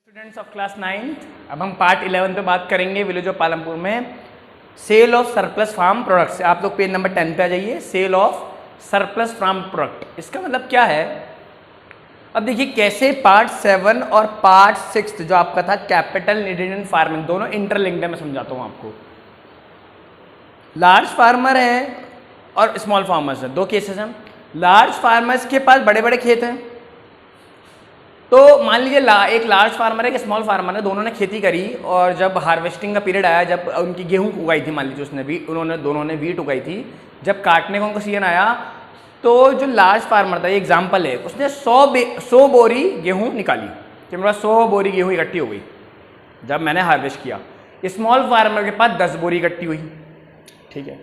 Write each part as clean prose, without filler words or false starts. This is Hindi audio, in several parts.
स्टूडेंट्स ऑफ क्लास 9th, अब हम पार्ट 11 पे बात करेंगे विलेज ऑफ पालमपुर में sale of surplus farm products. आप लोग पेज नंबर 10 पे आ जाइए। Sale of surplus farm product, इसका मतलब क्या है? अब देखिए कैसे पार्ट 7 और पार्ट 6 जो आपका था कैपिटल नीडेड इन फार्मिंग, दोनों इंटरलिंक्ड है। मैं समझाता हूँ आपको। लार्ज फार्मर है और स्मॉल फार्मर्स है, दो केसेस हैं। लार्ज फार्मर्स के पास बड़े बड़े खेत हैं, तो मान लीजिए एक लार्ज फार्मर है, एक स्मॉल फार्मर है, दोनों ने खेती करी और जब हार्वेस्टिंग का पीरियड आया, जब उनकी गेहूं उगाई थी, मान लीजिए उसने भी दोनों ने वीट उगाई थी, जब काटने का उनका सीजन आया तो जो लार्ज फार्मर था, ये एग्जाम्पल है, उसने 100 बोरी गेहूं निकाली कि मेरे पास 100 बोरी गेहूं इकट्ठी हो गई जब मैंने हार्वेस्ट किया। स्मॉल फार्मर के पास 10 बोरी इकट्ठी हुई। ठीक है,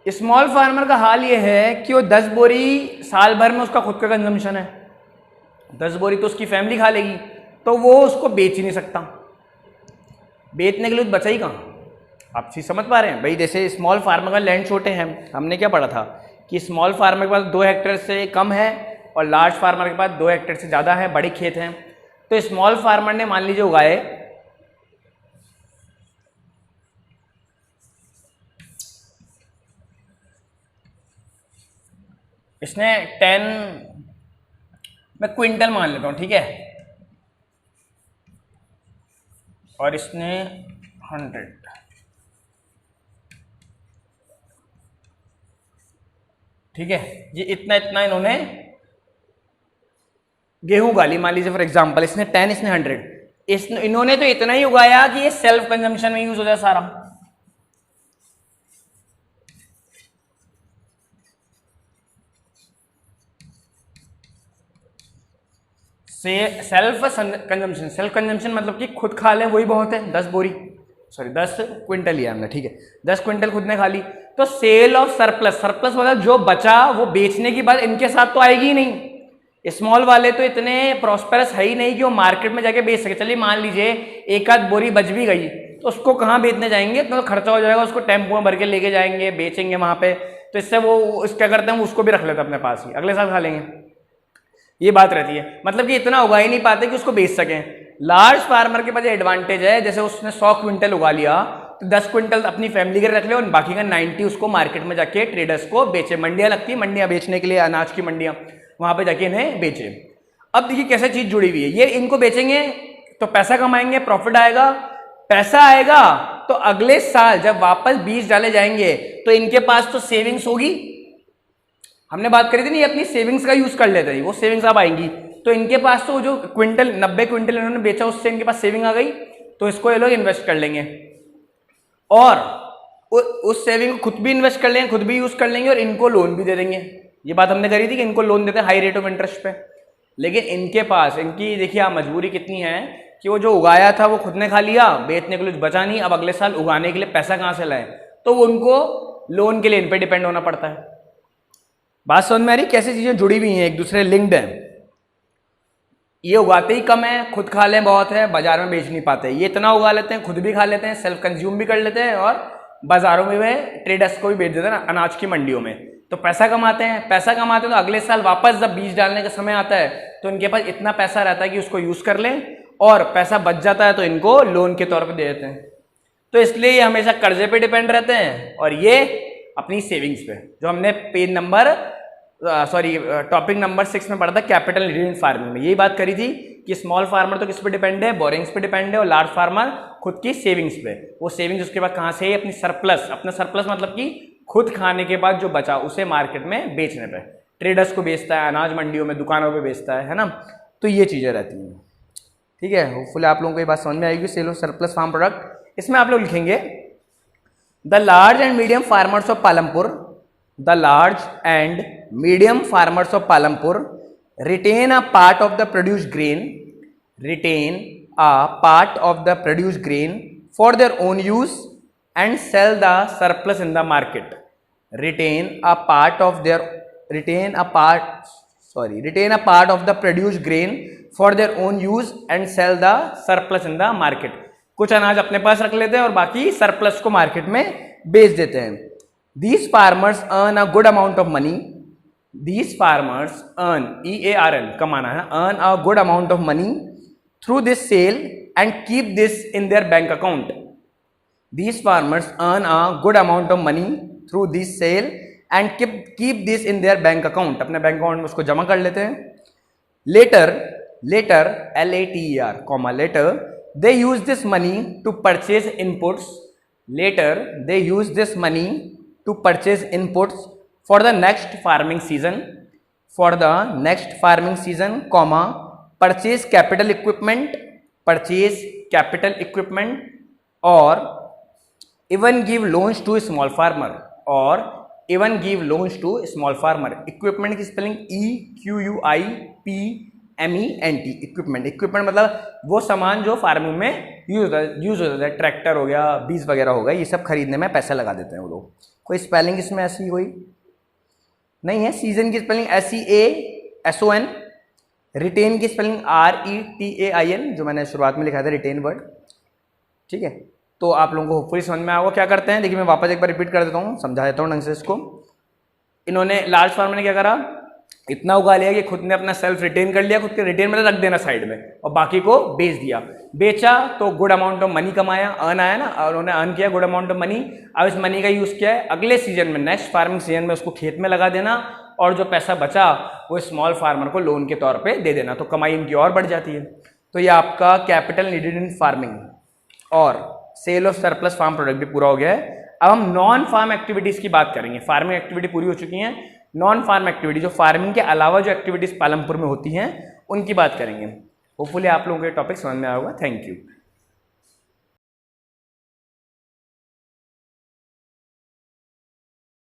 स्मॉल फार्मर का हाल ये है कि वो 10 बोरी साल भर में उसका खुद का कंजम्पशन है, 10 बोरी तो उसकी फैमिली खा लेगी, तो वो उसको बेच ही नहीं सकता। बेचने के लिए तो बचा ही कहाँ। आप चीज समझ पा रहे हैं भाई? जैसे स्मॉल फार्मर का लैंड छोटे हैं, हमने क्या पढ़ा था कि स्मॉल फार्मर के पास 2 हेक्टेयर से कम है और लार्ज फार्मर के पास 2 हेक्टेयर से ज़्यादा है, बड़े खेत हैं। तो स्मॉल फार्मर ने मान लीजिए उगाए, इसने 10, मैं क्विंटल मान लेता हूं, ठीक है, और इसने 100, ठीक है, ये इतना इतना इन्होंने गेहूं उगा ली। मान लीजिए फॉर एग्जांपल इसने 10, इसने 100, इन्होंने तो इतना ही उगाया कि ये सेल्फ कंजम्पशन में यूज हो जाए सारा। सेल्फ कंजम्पशन मतलब कि खुद खा लें वही बहुत है। 10 क्विंटल लिया हमने, ठीक है, 10 क्विंटल खुद ने खा ली। तो सेल ऑफ सरप्लस मतलब जो बचा वो बेचने की बात इनके साथ तो आएगी ही नहीं। स्मॉल वाले तो इतने प्रॉस्पेरस है ही नहीं कि वो मार्केट में जाके बेच सके। चलिए मान लीजिए एक आध बोरी बच भी गई तो उसको कहाँ बेचने जाएंगे, तो खर्चा हो जाएगा, उसको टेम्पो में भर के लेके जाएंगे, बेचेंगे वहां पे। तो इससे वो क्या करते हैं, उसको भी रख लेते हैं अपने पास ही, अगले साल खा लेंगे। ये बात रहती है, मतलब कि इतना उगा ही नहीं पाते कि उसको बेच सकें। लार्ज फार्मर के पास एडवांटेज है, जैसे उसने 100 क्विंटल उगा लिया तो 10 क्विंटल अपनी फैमिली के रख ले और बाकी का 90 उसको मार्केट में जाके ट्रेडर्स को बेचे। मंडियां लगती है, मंडियां बेचने के लिए, अनाज की मंडियां, वहां पे जाके इन्हें बेचे। अब देखिए कैसे चीज जुड़ी हुई है, ये इनको बेचेंगे तो पैसा कमाएंगे, प्रॉफिट आएगा। पैसा आएगा तो अगले साल जब वापस बीज डाले जाएंगे तो इनके पास तो सेविंग्स होगी। हमने बात करी थी नहीं, अपनी सेविंग्स का यूज कर लेते हैं, वो सेविंग्स अब आएंगी। तो इनके पास तो जो 90 क्विंटल इन्होंने बेचा उससे इनके पास सेविंग आ गई, तो इसको ये लोग इन्वेस्ट कर लेंगे और उस सेविंग को खुद भी इन्वेस्ट कर लेंगे, खुद भी यूज कर लेंगे और इनको लोन भी दे देंगे। ये बात हमने करी थी कि इनको लोन देते हैं हाई रेट ऑफ इंटरेस्ट पे। लेकिन इनके पास, इनकी देखिए आप मजबूरी कितनी है कि वो जो उगाया था वो खुद ने खा लिया, बेचने के लिए बचा नहीं, अब अगले साल उगाने के लिए पैसा कहाँ से लाए, तो उनको लोन के लिए इन पर डिपेंड होना पड़ता है। बात समझ में आ रही कैसे चीजें जुड़ी हुई हैं, एक दूसरे लिंक्ड है। ये उगाते ही कम है, खुद खा लें बहुत है, बाजार में बेच नहीं पाते। ये इतना उगा लेते हैं, खुद भी खा लेते हैं, सेल्फ कंज्यूम भी कर लेते हैं और बाजारों में वे ट्रेडर्स को भी बेच देते हैं ना, अनाज की मंडियों में। तो पैसा कमाते हैं, तो अगले साल वापस जब बीज डालने का समय आता है तो इनके पास इतना पैसा रहता है कि उसको यूज कर लें, और पैसा बच जाता है तो इनको लोन के तौर पर दे देते हैं। तो इसलिए ये हमेशा कर्जे पे डिपेंड रहते हैं और ये अपनी सेविंग्स पे, जो हमने टॉपिक नंबर 6 में पढ़ा था कैपिटल नीडेड इन फार्मिंग में। यही बात करी थी कि स्मॉल फार्मर तो किस पे डिपेंड है, बोरिंग्स पे डिपेंड है, और लार्ज फार्मर खुद की सेविंग्स पे। वो सेविंग्स उसके बाद कहाँ से है, अपनी सरप्लस, अपना सरप्लस मतलब कि खुद खाने के बाद जो बचा उसे मार्केट में बेचने पे, ट्रेडर्स को बेचता है, अनाज मंडियों में, दुकानों पे बेचता है ना। तो ये चीजें रहती हैं, ठीक है। होपफुली आप लोगों को ये बात समझ में आएगी। Sale of surplus farm product, इसमें आप लोग लिखेंगे the large and medium farmers of Palampur, the large and medium farmers of Palampur retain a part of the produced grain for their own use and sell the surplus in the market. Retain a part of the produced grain for their own use and sell the surplus in the market. कुछ अनाज अपने पास रख लेते हैं और बाकी सरप्लस को मार्केट में बेच देते हैं। These farmers earn a good amount of money. These farmers earn, EARN कमाना है, earn a good amount of money through this sale and keep this in their bank account. These farmers earn a good amount of money through this sale and keep this in their bank account. अपने बैंक अकाउंट में उसको जमा कर लेते हैं. Later L-A-T-E-R, later they use this money to purchase inputs. Later they use this money to purchase inputs for the next farming season. For the next farming season, purchase capital equipment, or even give loans to a small farmer, equipment की स्पेलिंग EQUIPMENT, इक्विपमेंट मतलब वो सामान जो फार्मिंग में यूज होता है, ट्रैक्टर हो गया, बीज वगैरह हो गया, ये सब खरीदने में पैसे लगा देते हैं वो लोग. कोई स्पेलिंग इसमें ऐसी कोई नहीं है. सीजन की स्पेलिंग SEASON, रिटेन की स्पेलिंग RETAIN, जो मैंने शुरुआत में लिखा था रिटेन वर्ड. ठीक है, तो आप लोगों को होपफुली समझ में आएगा क्या करते हैं. देखिए मैं वापस एक बार रिपीट कर देता हूँ, समझा देता हूँ ढंग से इसको. इन्होंने लार्ज फार्मर ने क्या करा, इतना उगा लिया कि खुद ने अपना सेल्फ रिटेन कर लिया, खुद के रिटेन में रख देना साइड में, और बाकी को बेच दिया. बेचा तो गुड अमाउंट ऑफ मनी कमाया, अर्न आया ना, और उन्होंने अर्न किया गुड अमाउंट ऑफ मनी. अब इस मनी का यूज़ किया है अगले सीजन में, नेक्स्ट फार्मिंग सीजन में उसको खेत में लगा देना, और जो पैसा बचा वो स्मॉल फार्मर को लोन के तौर पे दे देना, तो कमाई इनकी और बढ़ जाती है. तो ये आपका कैपिटल नीडेड इन फार्मिंग और sale of surplus farm product भी पूरा हो गया है. अब हम नॉन फार्म एक्टिविटीज़ की बात करेंगे. फार्मिंग एक्टिविटी पूरी हो चुकी है, नॉन फार्म एक्टिविटी जो फार्मिंग के अलावा जो एक्टिविटीज़ पालमपुर में होती हैं उनकी बात करेंगे. होपफुली आप लोगों को ये टॉपिक समझ में आया होगा. Thank you.